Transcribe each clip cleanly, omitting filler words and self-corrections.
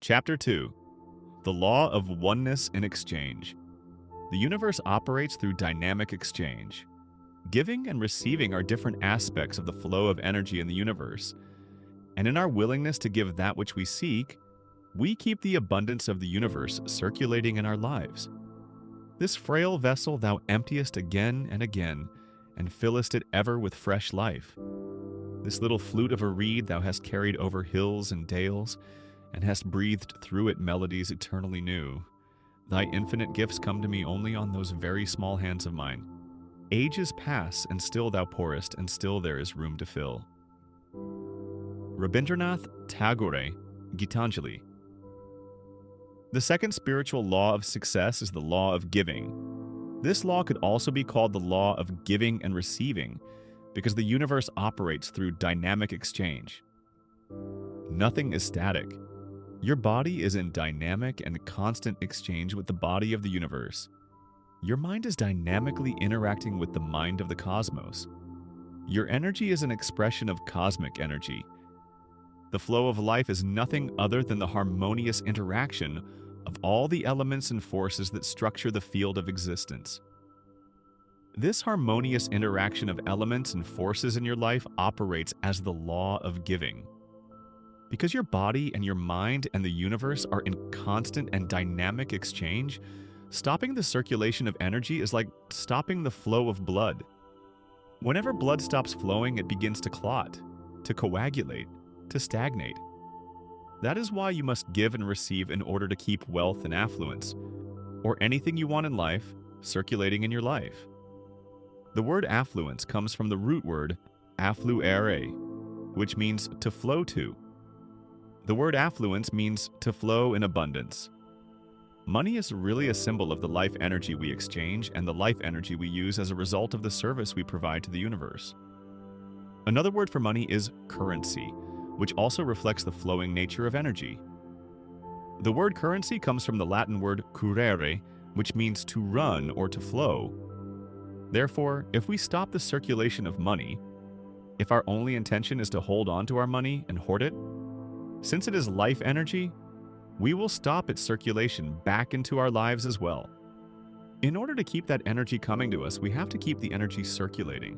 Chapter 2. The Law of Oneness in Exchange. The universe operates through dynamic exchange. Giving and receiving are different aspects of the flow of energy in the universe, and in our willingness to give that which we seek, we keep the abundance of the universe circulating in our lives. This frail vessel thou emptiest again and again, and fillest it ever with fresh life. This little flute of a reed thou hast carried over hills and dales, and hast breathed through it melodies eternally new. Thy infinite gifts come to me only on those very small hands of mine. Ages pass, and still thou pourest, and still there is room to fill. Rabindranath Tagore, Gitanjali. The second spiritual law of success is the law of giving. This law could also be called the law of giving and receiving, because the universe operates through dynamic exchange. Nothing is static. Your body is in dynamic and constant exchange with the body of the universe. Your mind is dynamically interacting with the mind of the cosmos. Your energy is an expression of cosmic energy. The flow of life is nothing other than the harmonious interaction of all the elements and forces that structure the field of existence. This harmonious interaction of elements and forces in your life operates as the law of giving. Because your body and your mind and the universe are in constant and dynamic exchange, stopping the circulation of energy is like stopping the flow of blood. Whenever blood stops flowing, it begins to clot, to coagulate, to stagnate. That is why you must give and receive in order to keep wealth and affluence, or anything you want in life, circulating in your life. The word affluence comes from the root word affluere, which means to flow to. The word affluence means to flow in abundance. Money is really a symbol of the life energy we exchange and the life energy we use as a result of the service we provide to the universe. Another word for money is currency, which also reflects the flowing nature of energy. The word currency comes from the Latin word currere, which means to run or to flow. Therefore, if we stop the circulation of money, if our only intention is to hold on to our money and hoard it, since it is life energy, we will stop its circulation back into our lives as well. In order to keep that energy coming to us, we have to keep the energy circulating.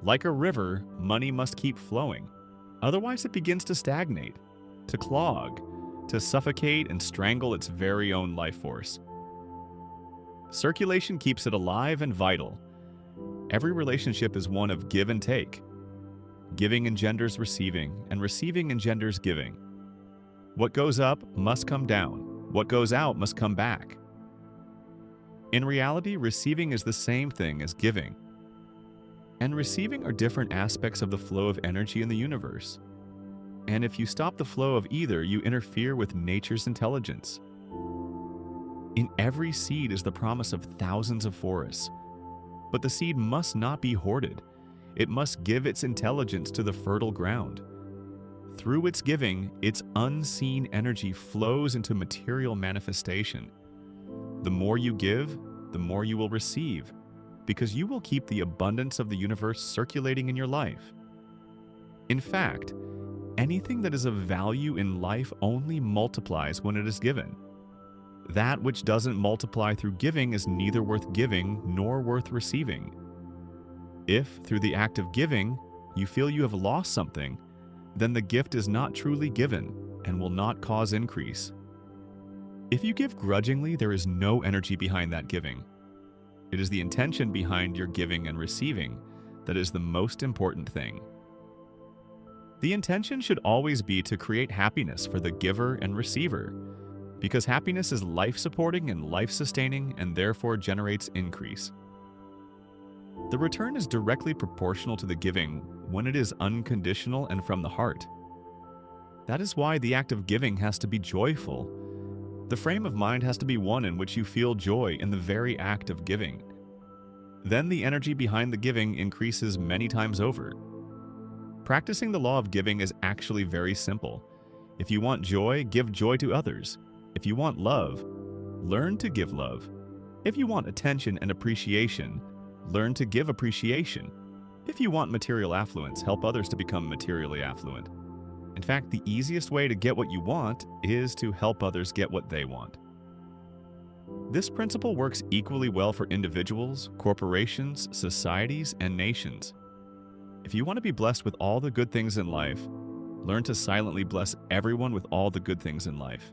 Like a river, money must keep flowing. Otherwise, it begins to stagnate, to clog, to suffocate and strangle its very own life force. Circulation keeps it alive and vital. Every relationship is one of give and take. Giving engenders receiving, and receiving engenders giving. What goes up must come down. What goes out must come back. In reality, receiving is the same thing as giving. And receiving are different aspects of the flow of energy in the universe. And if you stop the flow of either, you interfere with nature's intelligence. In every seed is the promise of thousands of forests. But the seed must not be hoarded. It must give its intelligence to the fertile ground. Through its giving, its unseen energy flows into material manifestation. The more you give, the more you will receive, because you will keep the abundance of the universe circulating in your life. In fact, anything that is of value in life only multiplies when it is given. That which doesn't multiply through giving is neither worth giving nor worth receiving. If, through the act of giving, you feel you have lost something, then the gift is not truly given and will not cause increase. If you give grudgingly, there is no energy behind that giving. It is the intention behind your giving and receiving that is the most important thing. The intention should always be to create happiness for the giver and receiver, because happiness is life-supporting and life-sustaining and therefore generates increase. The return is directly proportional to the giving when it is unconditional and from the heart. That is why the act of giving has to be joyful. The frame of mind has to be one in which you feel joy in the very act of giving. Then the energy behind the giving increases many times over. Practicing the law of giving is actually very simple. If you want joy, give joy to others. If you want love, learn to give love. If you want attention and appreciation, learn to give appreciation. If you want material affluence, help others to become materially affluent. In fact, the easiest way to get what you want is to help others get what they want. This principle works equally well for individuals, corporations, societies, and nations. If you want to be blessed with all the good things in life, learn to silently bless everyone with all the good things in life.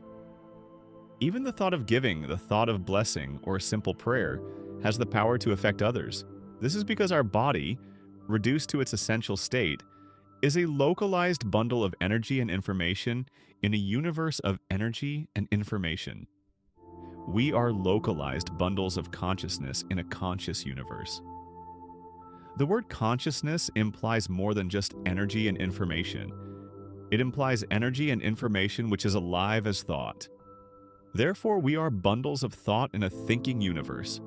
Even the thought of giving, the thought of blessing, or a simple prayer has the power to affect others. This is because our body, reduced to its essential state, is a localized bundle of energy and information in a universe of energy and information. We are localized bundles of consciousness in a conscious universe. The word consciousness implies more than just energy and information. It implies energy and information which is alive as thought. Therefore, we are bundles of thought in a thinking universe.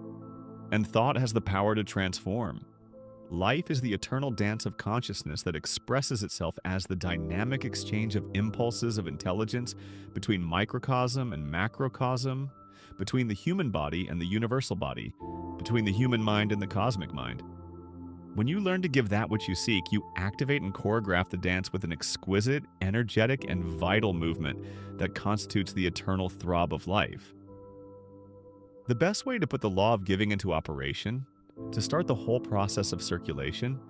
And thought has the power to transform. Life is the eternal dance of consciousness that expresses itself as the dynamic exchange of impulses of intelligence between microcosm and macrocosm, between the human body and the universal body, between the human mind and the cosmic mind. When you learn to give that which you seek, you activate and choreograph the dance with an exquisite, energetic, and vital movement that constitutes the eternal throb of life. The best way to put the law of giving into operation, to start the whole process of circulation,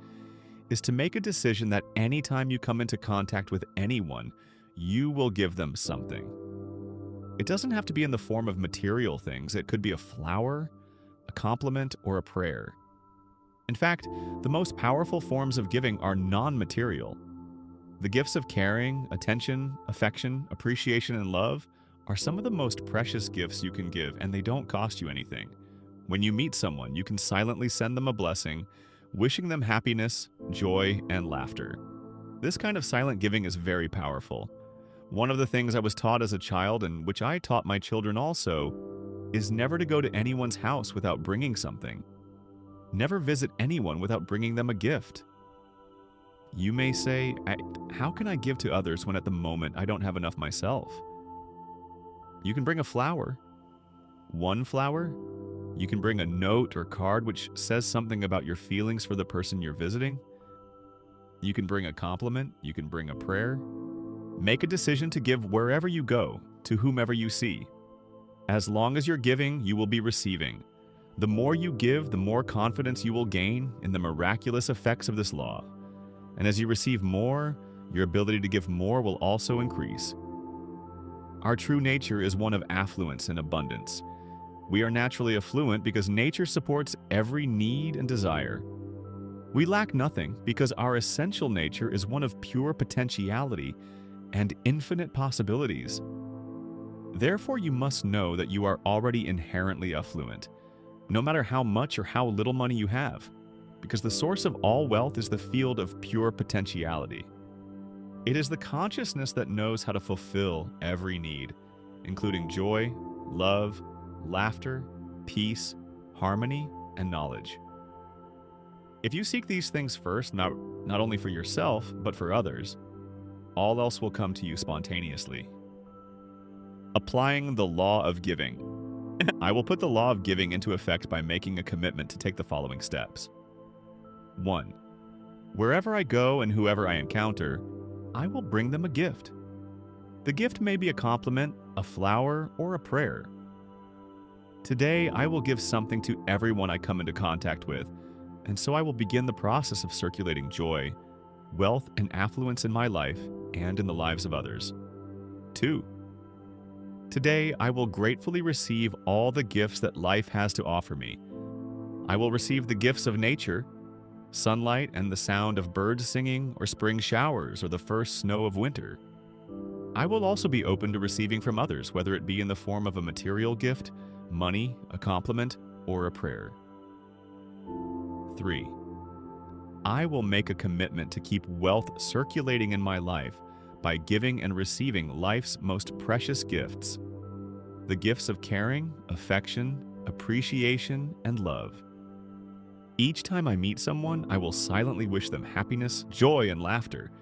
is to make a decision that anytime you come into contact with anyone, you will give them something. It doesn't have to be in the form of material things. It could be a flower, a compliment, or a prayer. In fact, the most powerful forms of giving are non-material. The gifts of caring, attention, affection, appreciation, and love are some of the most precious gifts you can give, and they don't cost you anything. When you meet someone, you can silently send them a blessing, wishing them happiness, joy, and laughter. This kind of silent giving is very powerful. One of the things I was taught as a child, and which I taught my children also, is never to go to anyone's house without bringing something. Never visit anyone without bringing them a gift. You may say, how can I give to others when at the moment I don't have enough myself? You can bring a flower. One flower. You can bring a note or card which says something about your feelings for the person you're visiting. You can bring a compliment. You can bring a prayer. Make a decision to give wherever you go, to whomever you see. As long as you're giving, you will be receiving. The more you give, the more confidence you will gain in the miraculous effects of this law. And as you receive more, your ability to give more will also increase. Our true nature is one of affluence and abundance. We are naturally affluent because nature supports every need and desire. We lack nothing because our essential nature is one of pure potentiality and infinite possibilities. Therefore, you must know that you are already inherently affluent, no matter how much or how little money you have, because the source of all wealth is the field of pure potentiality. It is the consciousness that knows how to fulfill every need, including joy, love, laughter, peace, harmony, and knowledge. If you seek these things first, not only for yourself, but for others, all else will come to you spontaneously. Applying the law of giving. I will put the law of giving into effect by making a commitment to take the following steps. 1. Wherever I go and whoever I encounter, I will bring them a gift. The gift may be a compliment, a flower, or a prayer. Today, I will give something to everyone I come into contact with, and so I will begin the process of circulating joy, wealth, and affluence in my life and in the lives of others. 2. Today, I will gratefully receive all the gifts that life has to offer me. I will receive the gifts of nature, sunlight and the sound of birds singing, or spring showers, or the first snow of winter. I will also be open to receiving from others, whether it be in the form of a material gift, money, a compliment, or a prayer. 3. I will make a commitment to keep wealth circulating in my life by giving and receiving life's most precious gifts, the gifts of caring, affection, appreciation, and love. Each time I meet someone, I will silently wish them happiness, joy, and laughter,